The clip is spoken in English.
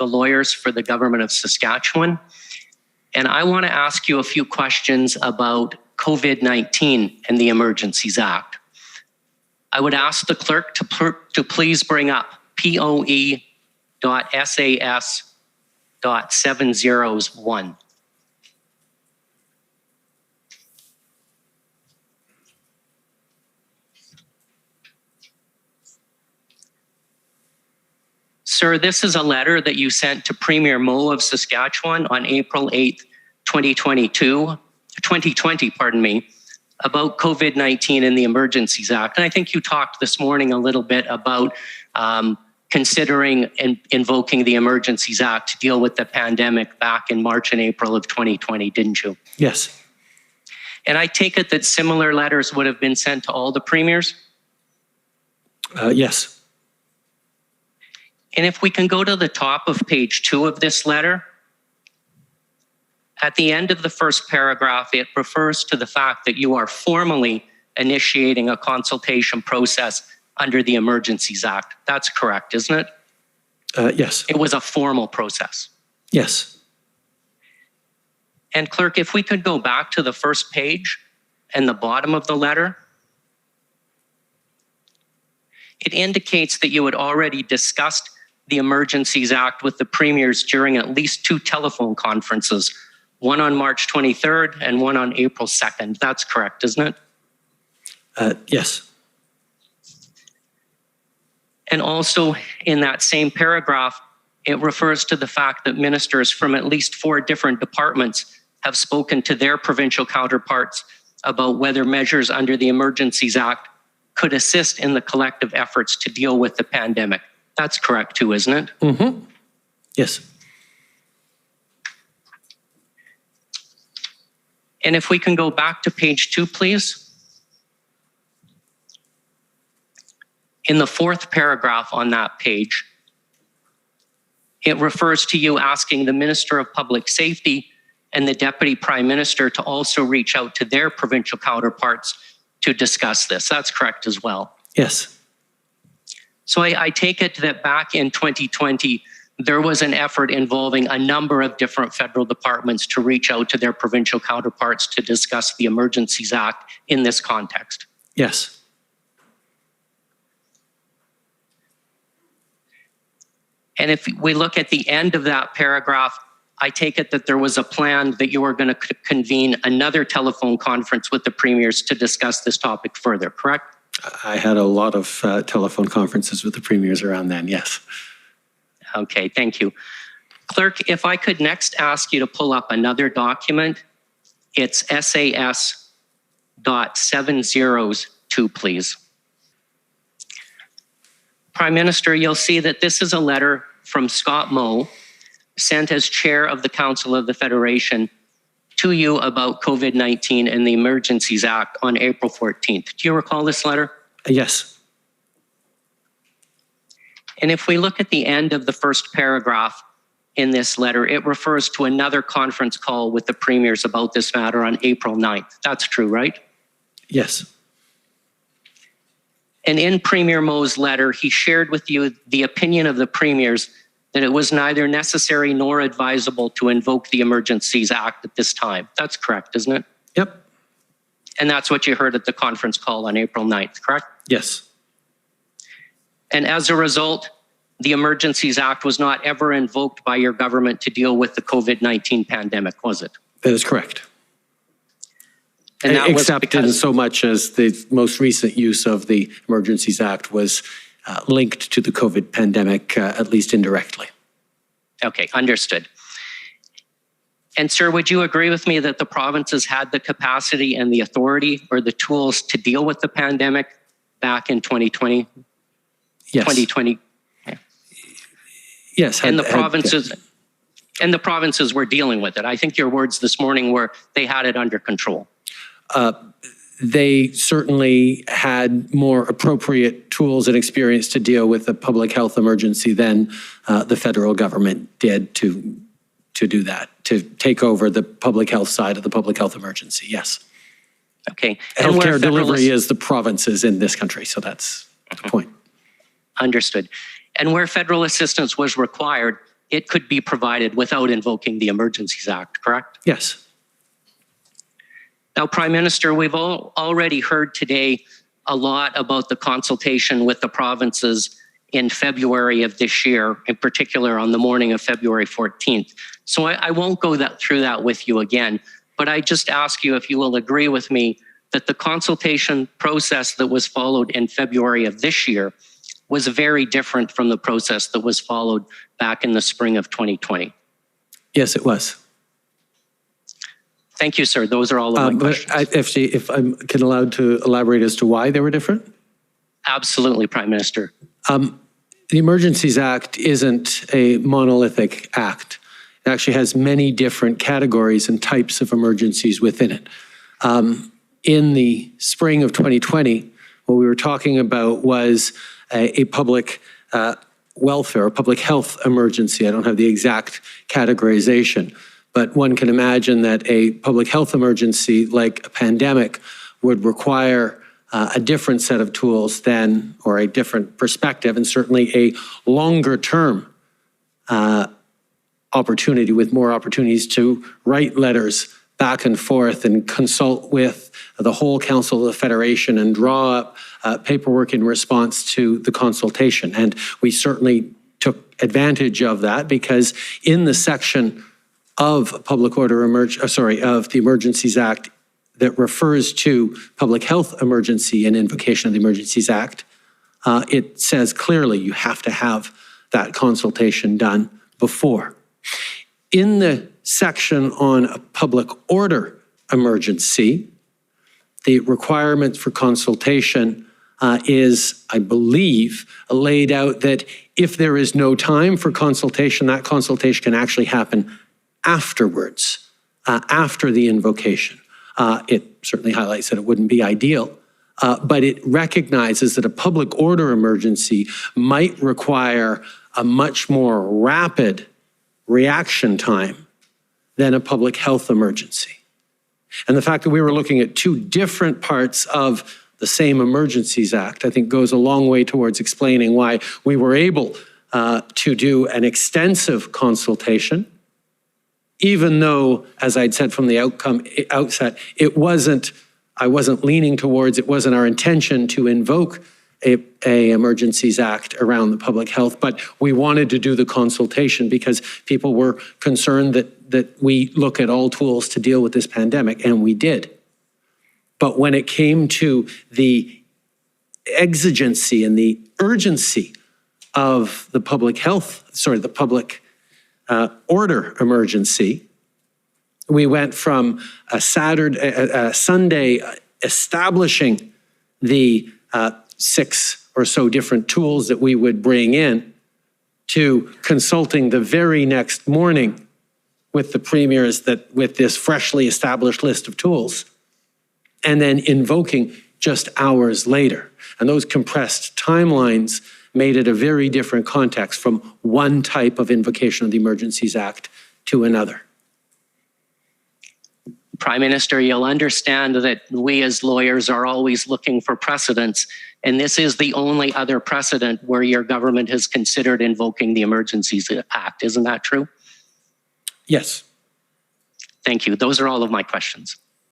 the lawyers for the government of Saskatchewan. And I want to ask you a few questions about COVID-19 and the Emergencies Act. I would ask the clerk to please bring up POE.SAS.701. Sir, this is a letter that you sent to Premier Moe of Saskatchewan on April 8th, 2020, about COVID-19 and the Emergencies Act. And I think you talked this morning a little bit about considering and invoking the Emergencies Act to deal with the pandemic back in March and April of 2020, didn't you? Yes. And I take it that similar letters would have been sent to all the premiers? Yes. And if we can go to the top of page 2 of this letter, at the end of the first paragraph, it refers to the fact that you are formally initiating a consultation process under the Emergencies Act. That's correct, isn't it? Yes. It was a formal process. Yes. And clerk, if we could go back to the first page and the bottom of the letter, it indicates that you had already discussed the Emergencies Act with the premiers during at least 2 telephone conferences, one on March 23rd and one on April 2nd. That's correct, isn't it? Yes. And also in that same paragraph, it refers to the fact that ministers from at least 4 different departments have spoken to their provincial counterparts about whether measures under the Emergencies Act could assist in the collective efforts to deal with the pandemic. That's correct too, isn't it? Mm-hmm. Yes. And if we can go back to page 2, please. In the 4th paragraph on that page, it refers to you asking the Minister of Public Safety and the Deputy Prime Minister to also reach out to their provincial counterparts to discuss this. That's correct as well. Yes. So I take it that back in 2020, there was an effort involving a number of different federal departments to reach out to their provincial counterparts to discuss the Emergencies Act in this context. Yes. And if we look at the end of that paragraph, I take it that there was a plan that you were going to convene another telephone conference with the premiers to discuss this topic further, correct? I had a lot of telephone conferences with the premiers around then, yes. Okay, thank you. Clerk, if I could next ask you to pull up another document, it's SAS.702, please. Prime Minister, you'll see that this is a letter from Scott Moe, sent as chair of the Council of the Federation to you about COVID-19 and the Emergencies Act on April 14th. Do you recall this letter? Yes. And if we look at the end of the first paragraph in this letter, it refers to another conference call with the premiers about this matter on April 9th. That's true, right? Yes. And in Premier Moe's letter, he shared with you the opinion of the premiers that it was neither necessary nor advisable to invoke the Emergencies Act at this time. That's correct, isn't it? Yep. And that's what you heard at the conference call on April 9th, correct? Yes. And as a result, the Emergencies Act was not ever invoked by your government to deal with the COVID-19 pandemic, was it? That is correct. And that except in so much as the most recent use of the Emergencies Act was linked to the COVID pandemic, at least indirectly. Okay, understood. And sir, would you agree with me that the provinces had the capacity and the authority or the tools to deal with the pandemic back in 2020? Yes. 2020. Yeah. Yes. And the provinces were dealing with it. I think your words this morning were they had it under control. They certainly had more appropriate tools and experience to deal with the public health emergency than the federal government did to do that, to take over the public health side of the public health emergency, yes. Okay. Healthcare delivery is the provinces in this country, so that's the point. Understood. And where federal assistance was required, it could be provided without invoking the Emergencies Act, correct? Yes. Now, Prime Minister, we've already heard today a lot about the consultation with the provinces in February of this year, in particular on the morning of February 14th. So I won't go through that with you again, but I just ask you if you will agree with me that the consultation process that was followed in February of this year was very different from the process that was followed back in the spring of 2020. Yes, it was. Thank you, sir. Those are all of my questions. If I'm allowed to elaborate as to why they were different? Absolutely, Prime Minister. The Emergencies Act isn't a monolithic act. It actually has many different categories and types of emergencies within it. In the spring of 2020, what we were talking about was a public welfare, a public health emergency. I don't have the exact categorization, but one can imagine that a public health emergency like a pandemic would require a different set of tools than, or a different perspective, and certainly a longer term opportunity with more opportunities to write letters back and forth and consult with the whole Council of the Federation and draw up paperwork in response to the consultation. And we certainly took advantage of that because in the section of of the Emergencies Act that refers to public health emergency and invocation of the Emergencies Act, it says clearly you have to have that consultation done before. In the section on a public order emergency, the requirement for consultation is, I believe, laid out that if there is no time for consultation, that consultation can actually happen afterwards, after the invocation. It certainly highlights that it wouldn't be ideal, but it recognizes that a public order emergency might require a much more rapid reaction time than a public health emergency. And the fact that we were looking at two different parts of the same Emergencies Act, I think goes a long way towards explaining why we were able to do an extensive consultation, even though, as I'd said from the outset, I wasn't leaning towards, it wasn't our intention to invoke a Emergencies Act around the public health, but we wanted to do the consultation because people were concerned that we look at all tools to deal with this pandemic, and we did. But when it came to the exigency and the urgency of the public order emergency, we went from a Sunday establishing the 6 or so different tools that we would bring in to consulting the very next morning with the premiers with this freshly established list of tools, and then invoking just hours later. And those compressed timelines made it a very different context from one type of invocation of the Emergencies Act to another. Prime Minister, you'll understand that we as lawyers are always looking for precedents, and this is the only other precedent where your government has considered invoking the Emergencies Act. Isn't that true? Yes. Thank you. Those are all of my questions.